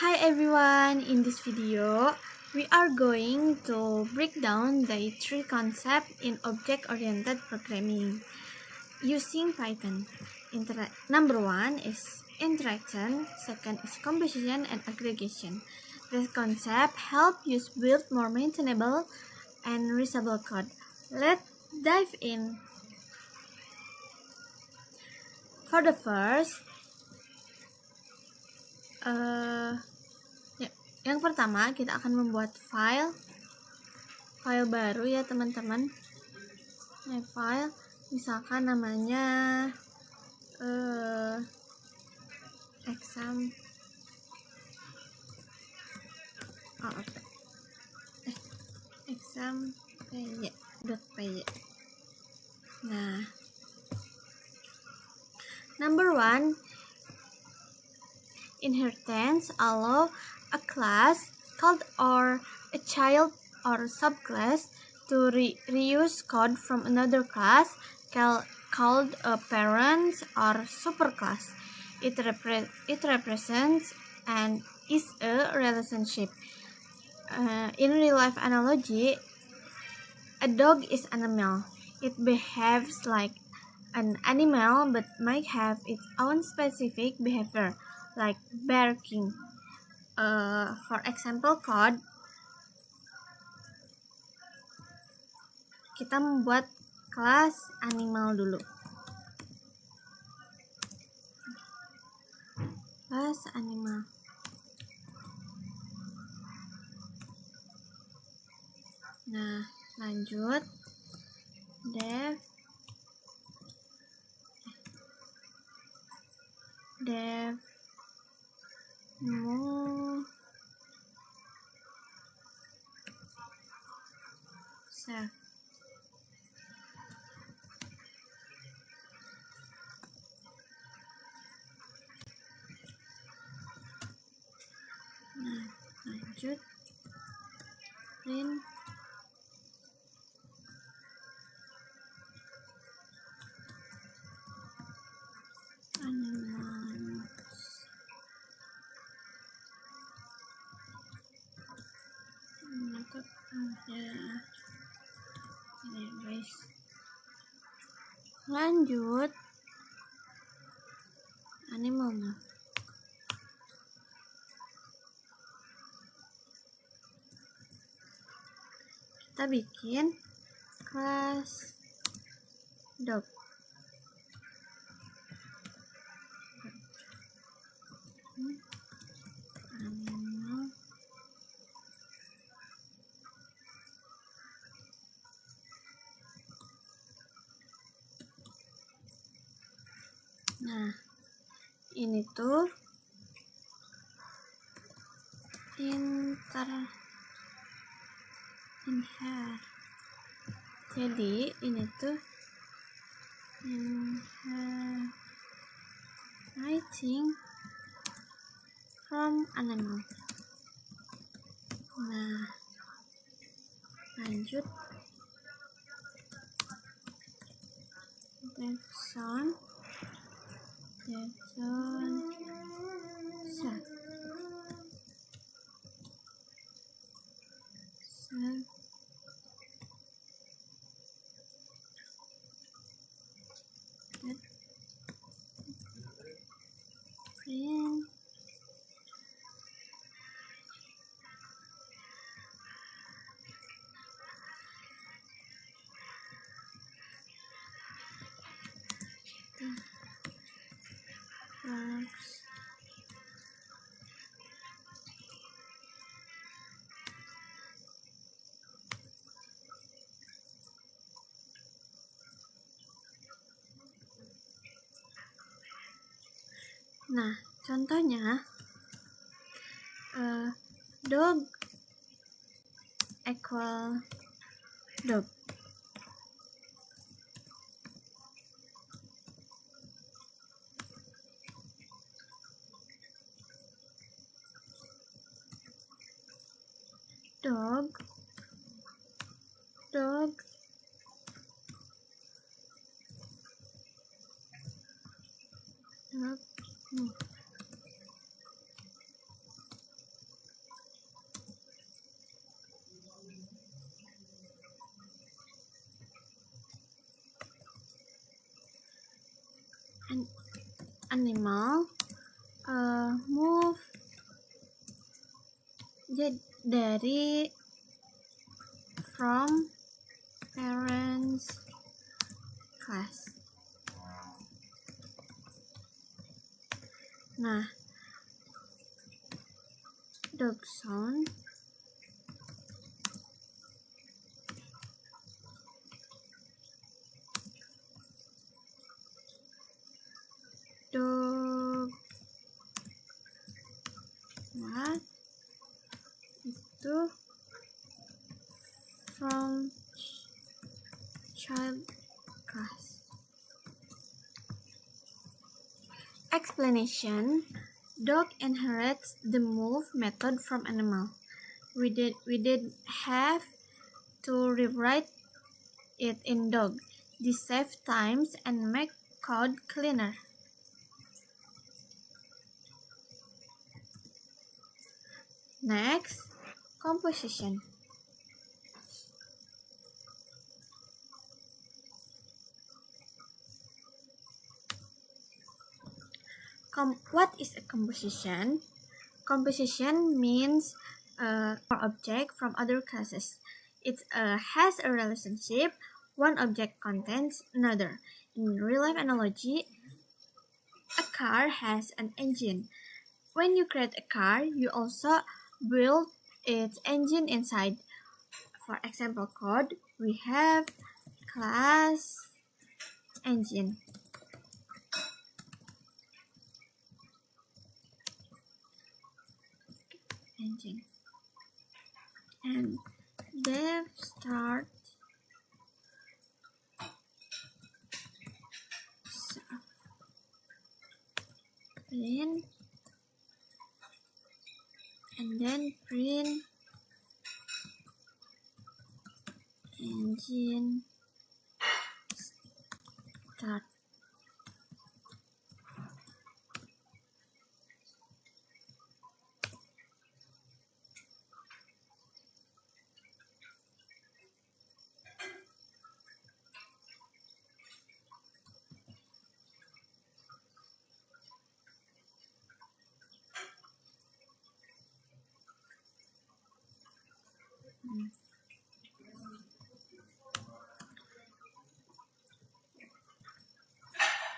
Hi everyone, in this video we are going to break down the three concepts in object-oriented programming using Python. Number one is interaction, second is composition and aggregation. This concept help you build more maintainable and reusable code. Let's dive in. For the first, yang pertama kita akan membuat file baru ya teman-teman. File misalkan namanya exam.py. Nah, number one, inheritance allow a class called or a child or subclass to reuse code from another class called a parent or superclass. It represents and is a relationship. In real life analogy, a dog is an animal. It behaves like an animal but might have its own specific behavior, like barking. For example code, kita membuat kelas animal dulu. Kelas animal. Nah, lanjut. Demo save. Nah, lanjut. Print animals. Lanjut animal. Kita bikin kelas dog. Animal. Nah, ini tuh jadi ini tuh inheriting from animal. Nah, lanjut. Jackson set. Print works. Nah, contohnya dog equal dog. Dog an animal move dari from parents class. Nah, dog sound dog what itu from child class. Explanation: dog inherits the move method from animal. We did have to rewrite it in dog. This saves times and make code cleaner. Next, composition. What is a composition? Composition means object from other classes. It has a relationship. One object contains another. In real-life analogy, a car has an engine. When you create a car, you also build its engine inside. For example code, we have class engine. And dev start print and then print engine start.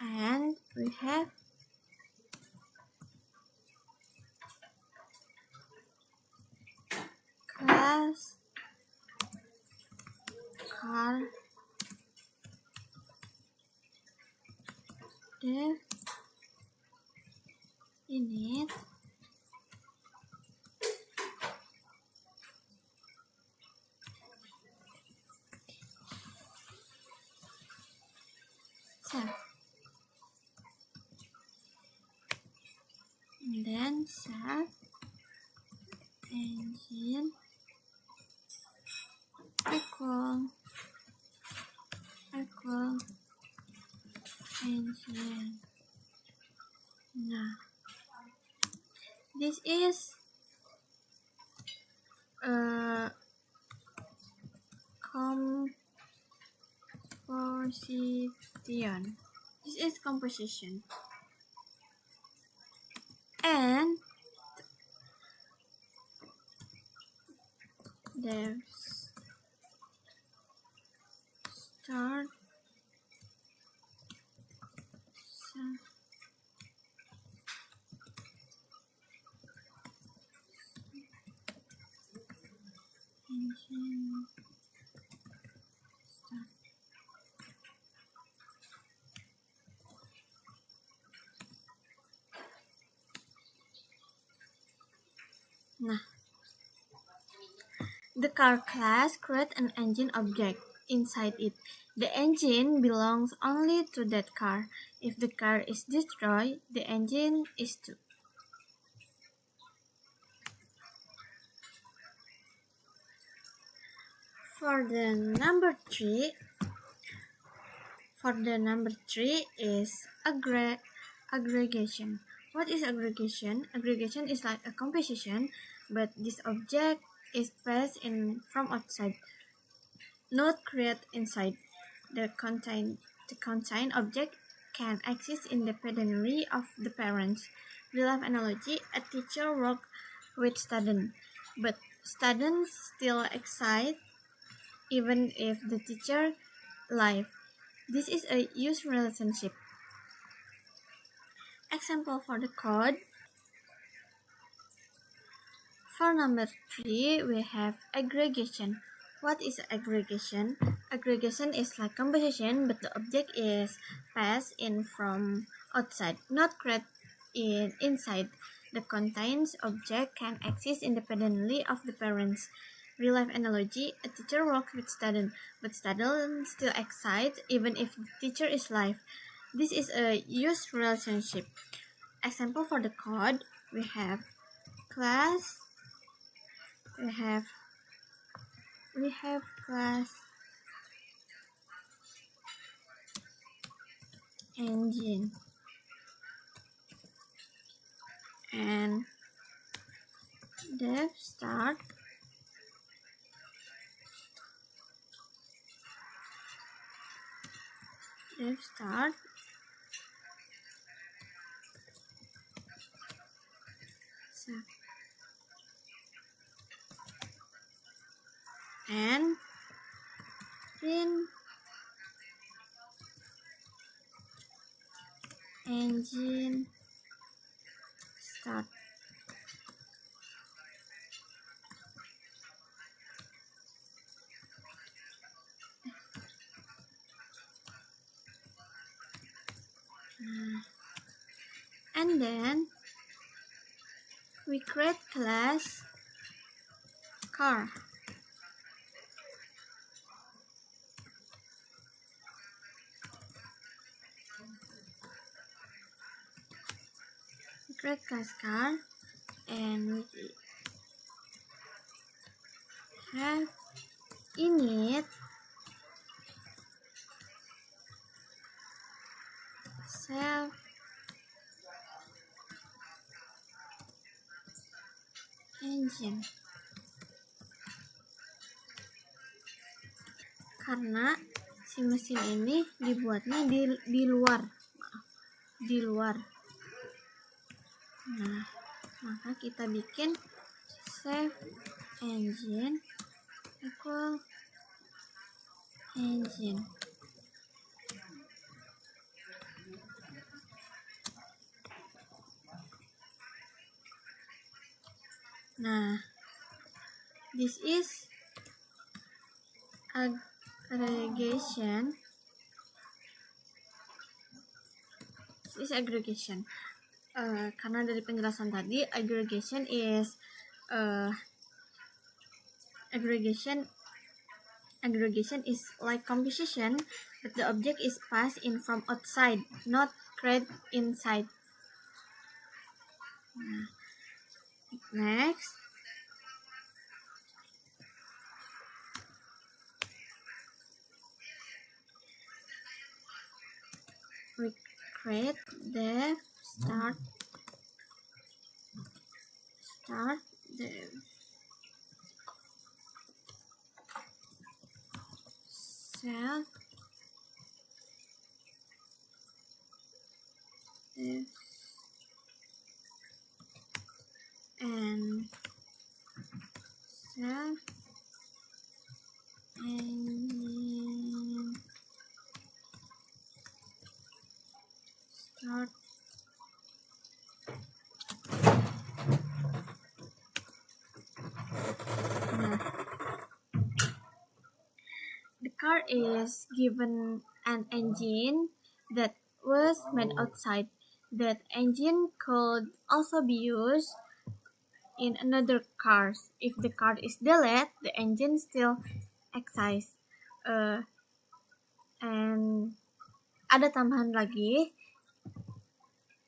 And we have class car dev init save. And then save engine equal engine. Nah, this is composition. This is composition. And there's start engine start. Nah, the car class creates an engine object inside it. The engine belongs only to that car. If the car is destroyed, the engine is too. For the number 3 is aggregation. What is aggregation? Aggregation is like a composition, but this object is passed in from outside, not created inside. The contained object can exist independently of the parents. Real life analogy: a teacher works with students, but students still excite even if the teacher live. This is a use relationship. Example for the code. For number 3, we have aggregation. What is aggregation? Aggregation is like composition, but the object is passed in from outside, not created inside. The contains object can exist independently of the parents. Real life analogy: a teacher works with students, but students still excite even if the teacher is live. This is a use relationship. Example for the code, we have class, we have class engine and dev start and print engine start. And then we create class car. We create class car and we have init self engine. Karena si mesin ini dibuatnya di luar. Nah, maka kita bikin save engine equal engine. Nah, this is aggregation. Karena dari penjelasan tadi, aggregation is like composition, but the object is passed in from outside, not created inside. Next, we create dev start dev self dev and self engine start. The car is given an engine that was made outside. That engine could also be used in another car. If the car is delayed, the engine still exists. And ada tambahan lagi,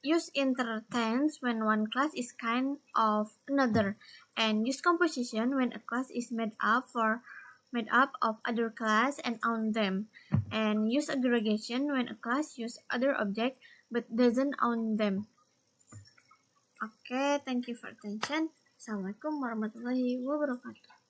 use intertense when one class is kind of another, and use composition when a class is made up of other class and own them, and use aggregation when a class use other object but doesn't own them. Okay, thank you for attention. Assalamualaikum warahmatullahi wabarakatuh.